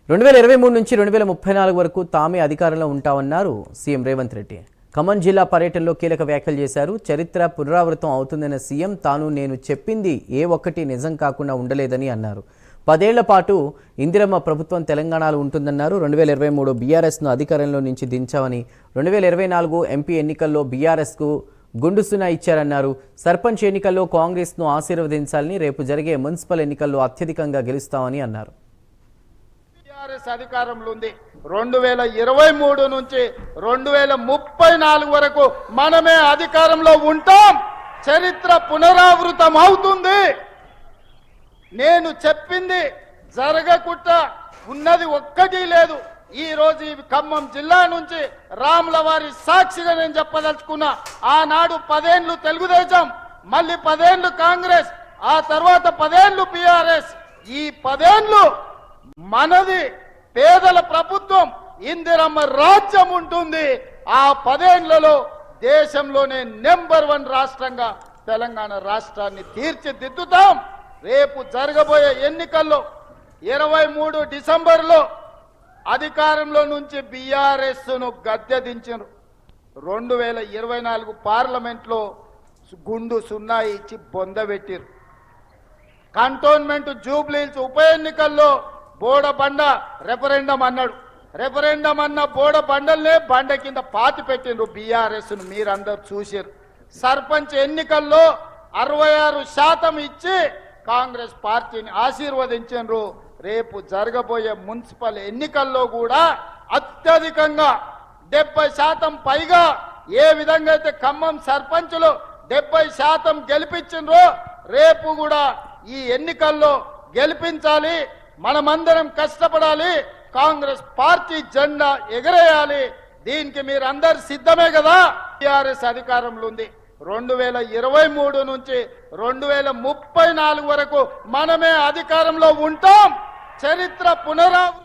2023 నుంచి 2034 వరకు తామే అధికారంలో ఉంటామన్నారు సీఎం రేవంత్ రెడ్డి. ఖమ్మం జిల్లా పర్యటనలో కీలక వ్యాఖ్యలు చేశారు. చరిత్ర పునరావృతం అవుతుందన్న సీఎం నేను చెప్పింది ఏ ఒక్కటి నిజం కాకుండా ఉండలేదని అన్నారు. 10 ఏళ్ల పాటు ఇందిరమ్మ ప్రభుత్వం తెలంగాణలో ఉంటుందన్నారు. 2023 బీఆర్ఎస్ను అధికారంలో నుంచి దించామని, 2024 ఎంపీ ఎన్నికల్లో బీఆర్ఎస్కు గుండుసునా ఇచ్చారన్నారు. సర్పంచ్ ఎన్నికల్లో కాంగ్రెస్ను ఆశీర్వదించాలని, రేపు జరిగే మున్సిపల్ ఎన్నికల్లో అత్యధికంగా గెలుస్తామని అన్నారు. అధికారంలో ఉంది. 2023 నుంచి 2034 వరకు మనమే అధికారంలో ఉంటాం. చరిత్ర పునరావృతం అవుతుంది. నేను చెప్పింది జరగకుండా ఉన్నది ఒక్కటి లేదు. ఈ రోజు ఈ ఖమ్మం జిల్లా నుంచి రాములవారి సాక్షిగా నేను చెప్పదలుచుకున్నా. ఆనాడు 10 ఏళ్లు తెలుగుదేశం, మళ్ళీ 10 ఏళ్లు కాంగ్రెస్, ఆ తర్వాత 10 ఏళ్లు బీఆర్ఎస్. ఈ 10 ఏళ్లు మనది పేదల ప్రభుత్వం, ఇందిరమ్మ రాజ్యం ఉంటుంది. ఆ 10 ఏళ్లలో దేశంలోనే నెంబర్ 1 రాష్ట్రంగా తెలంగాణ రాష్ట్రాన్ని తీర్చిదిద్దుతాం. రేపు జరగబోయే ఎన్నికల్లో 23 డిసెంబర్లో అధికారంలో నుంచి బీఆర్ఎస్ ను గద్దె దించారు. 2024 పార్లమెంట్లో గుండు సున్నా ఇచ్చి బొందబెట్టారు. కంటోన్మెంట్ జూబ్లీహిల్స్ ఉప ఎన్నికల్లో బోడబండ రెఫరెండం అన్నాడు. రెఫరెండం అన్న బోడబండల్నే బండ కింద పాతి పెట్టిండ్రు బీఆర్ఎస్ ను, మీరందరూ చూసారు. సర్పంచ్ ఎన్నికల్లో 66% ఇచ్చి కాంగ్రెస్ పార్టీని ఆశీర్వదించారు. రేపు జరగబోయే మున్సిపల్ ఎన్నికల్లో కూడా అత్యధికంగా 70% పైగా, ఏ విధంగా అయితే ఖమ్మం సర్పంచులు 70% గెలిపించిండ్రో రేపు కూడా ఈ ఎన్నికల్లో గెలిపించాలి. మనమందరం కష్టపడాలి. కాంగ్రెస్ పార్టీ జెండా ఎగరేయాలి. దీనికి మీరందరు సిద్ధమే కదా? టీఆర్ఎస్ అధికారంలో ఉంది. 2023 నుంచి 2034 వరకు మనమే అధికారంలో ఉంటాం. చరిత్ర పునరావృతం